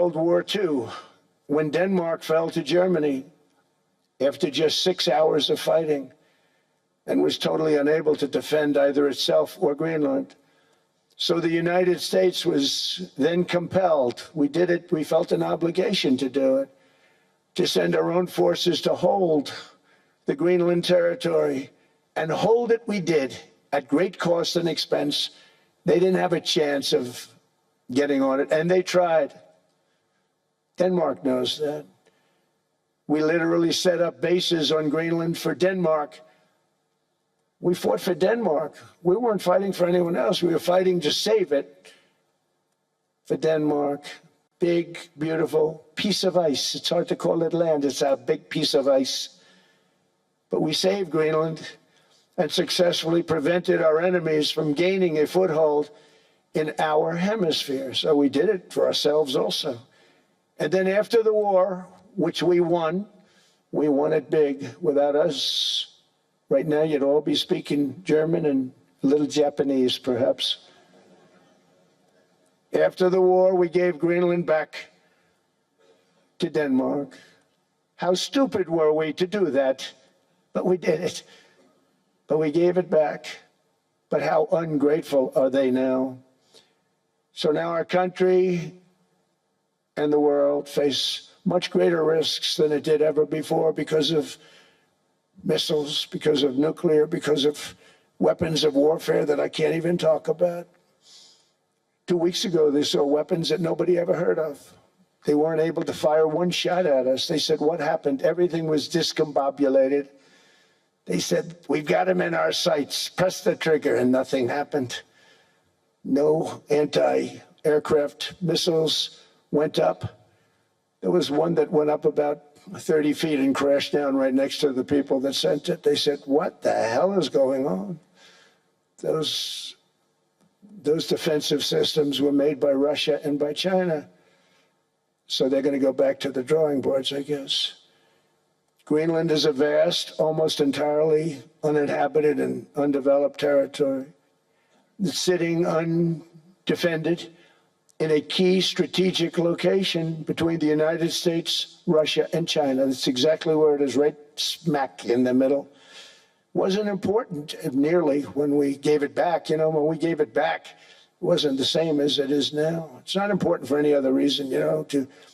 World War II, when Denmark fell to Germany after just 6 hours of fighting and was totally unable to defend either itself or Greenland. So the United States was then compelled, we did it, we felt an obligation to do it, to send our own forces to hold the Greenland territory, and hold it we did at great cost and expense. They didn't have a chance of getting on it, and they tried. Denmark knows that. We literally set up bases on Greenland for Denmark. We fought for Denmark. We weren't fighting for anyone else. We were fighting to save it for Denmark. Big, beautiful piece of ice. It's hard to call it land. It's a big piece of ice. But we saved Greenland and successfully prevented our enemies from gaining a foothold in our hemisphere. So we did it for ourselves also. And then after the war, which we won it big. Without us, right now you'd all be speaking German and a little Japanese, perhaps. After the war, we gave Greenland back to Denmark. How stupid were we to do that? But we did it. But we gave it back. But how ungrateful are they now? So now our country and the world face much greater risks than it did ever before because of missiles, because of nuclear, because of weapons of warfare that I can't even talk about. 2 weeks ago, they saw weapons that nobody ever heard of. They weren't able to fire one shot at us. They said, what happened? Everything was discombobulated. They said, we've got them in our sights. Press the trigger, and nothing happened. No anti-aircraft missiles went up. There was one that went up about 30 feet and crashed down right next to the people that sent it. They said, what the hell is going on? Those defensive systems were made by Russia and by China. So they're going to go back to the drawing boards, I guess. Greenland is a vast, almost entirely uninhabited and undeveloped territory. It's sitting undefended in a key strategic location between the United States, Russia, and China. That's exactly where it is, right smack in the middle. Wasn't important nearly when we gave it back. You know, when we gave it back, it wasn't the same as it is now. It's not important for any other reason, you know,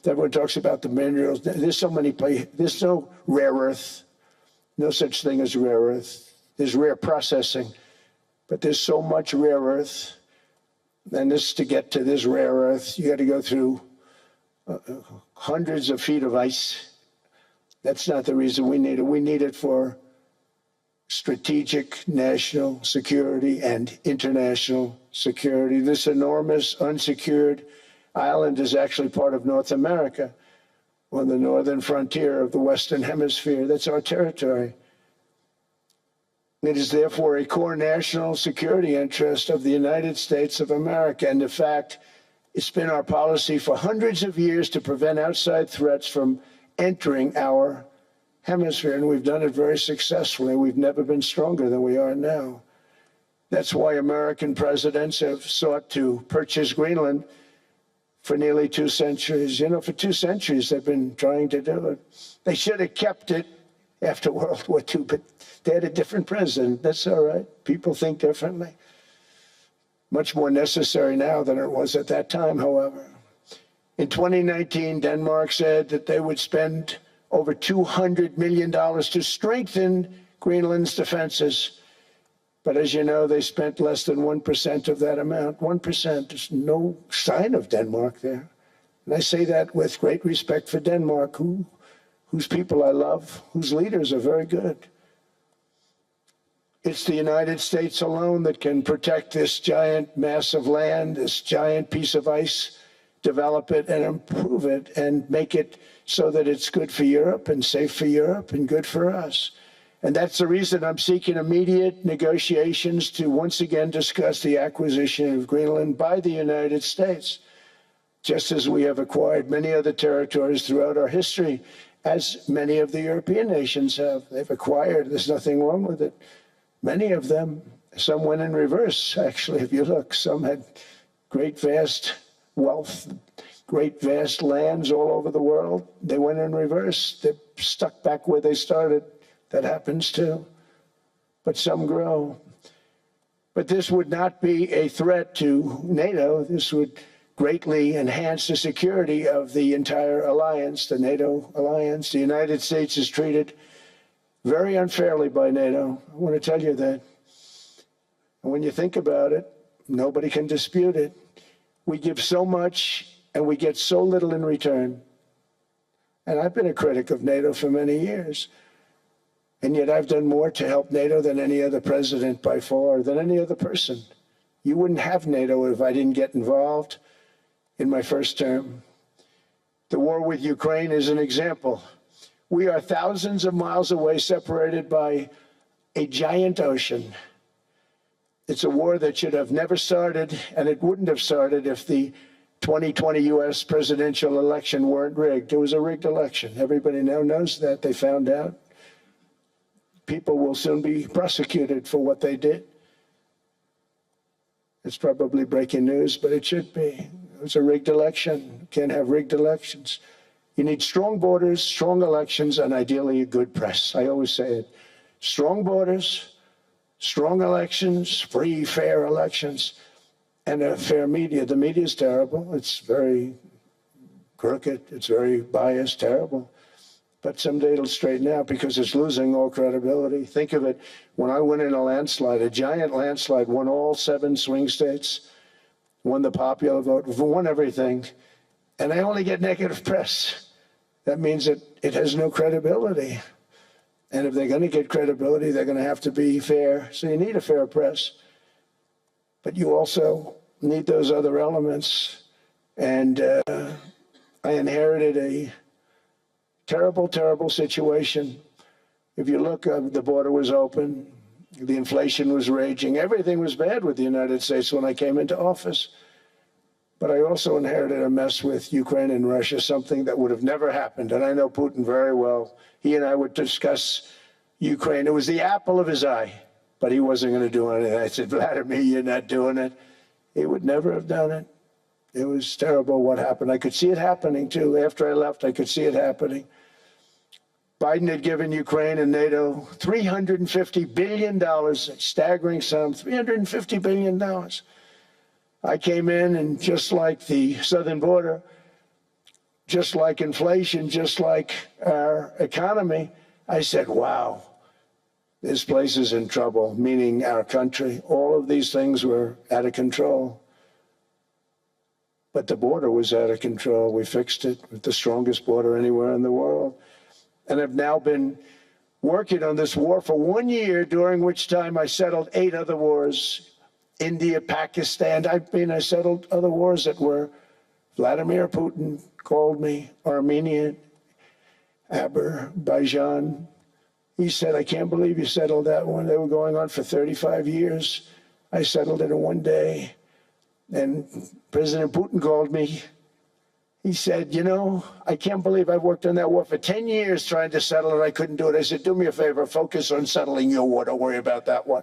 everyone talks about the minerals. There's so many places. There's no rare earth, no such thing as rare earth. There's rare processing, but there's so much rare earth. And to get to this rare earth, you got to go through hundreds of feet of ice. That's not the reason we need it. We need it for strategic national security and international security. This enormous unsecured island is actually part of North America on the northern frontier of the Western Hemisphere. That's our territory. It is therefore a core national security interest of the United States of America. And in fact, it's been our policy for hundreds of years to prevent outside threats from entering our hemisphere, and we've done it very successfully. We've never been stronger than we are now. That's why American presidents have sought to purchase Greenland for nearly 2 centuries. You know, for 2 centuries they've been trying to do it. They should have kept it after World War II, but they had a different president. That's all right. People think differently. Much more necessary now than it was at that time, however. In 2019, Denmark said that they would spend over $200 million to strengthen Greenland's defenses. But as you know, they spent less than 1% of that amount. 1%, there's no sign of Denmark there. And I say that with great respect for Denmark, whose people I love, whose leaders are very good. It's the United States alone that can protect this giant mass of land, this giant piece of ice, develop it and improve it and make it so that it's good for Europe and safe for Europe and good for us. And that's the reason I'm seeking immediate negotiations to once again discuss the acquisition of Greenland by the United States, just as we have acquired many other territories throughout our history, as many of the European nations have. They've acquired, there's nothing wrong with it. Many of them, some went in reverse, actually, if you look. Some had great, vast wealth, great vast lands all over the world. They went in reverse. They're stuck back where they started. That happens too. But some grow. But this would not be a threat to NATO. This would greatly enhance the security of the entire alliance, the NATO alliance. The United States is treated very unfairly by NATO. I want to tell you that. And when you think about it, nobody can dispute it. We give so much and we get so little in return. And I've been a critic of NATO for many years. And yet I've done more to help NATO than any other president by far, than any other person. You wouldn't have NATO if I didn't get involved in my first term. The war with Ukraine is an example. We are thousands of miles away, separated by a giant ocean. It's a war that should have never started, and it wouldn't have started if the 2020 U.S. presidential election weren't rigged. It was a rigged election. Everybody now knows that. They found out. People will soon be prosecuted for what they did. It's probably breaking news, but it should be. It was a rigged election. You can't have rigged elections. You need strong borders, strong elections, and ideally a good press. I always say it. Strong borders, strong elections, free, fair elections, and a fair media. The media is terrible. It's very crooked. It's very biased, terrible. But someday it'll straighten out because it's losing all credibility. Think of it, when I went in a landslide, a giant landslide, won all 7 swing states, won the popular vote, won everything, and I only get negative press. That means that it has no credibility. And if they're going to get credibility, they're going to have to be fair. So you need a fair press. But you also need those other elements. And I inherited a terrible, terrible situation. If you look, the border was open, the inflation was raging, everything was bad with the United States when I came into office. But I also inherited a mess with Ukraine and Russia, something that would have never happened. And I know Putin very well. He and I would discuss Ukraine. It was the apple of his eye, but he wasn't going to do anything. I said, Vladimir, you're not doing it. He would never have done it. It was terrible what happened. I could see it happening, too. After I left, I could see it happening. Biden had given Ukraine and NATO $350 billion, a staggering sum, $350 billion. I came in, and just like the southern border, just like inflation, just like our economy, I said, wow, this place is in trouble, meaning our country. All of these things were out of control. But the border was out of control. We fixed it with the strongest border anywhere in the world. And I've now been working on this war for 1 year, during which time I settled 8 other wars. India, Pakistan. I settled other wars that were Vladimir Putin called me, Armenia, Azerbaijan. He said, I can't believe you settled that one. They were going on for 35 years. I settled it in 1 day. And President Putin called me. He said, you know, I can't believe I worked on that war for 10 years trying to settle it. I couldn't do it. I said, do me a favor, focus on settling your war. Don't worry about that one.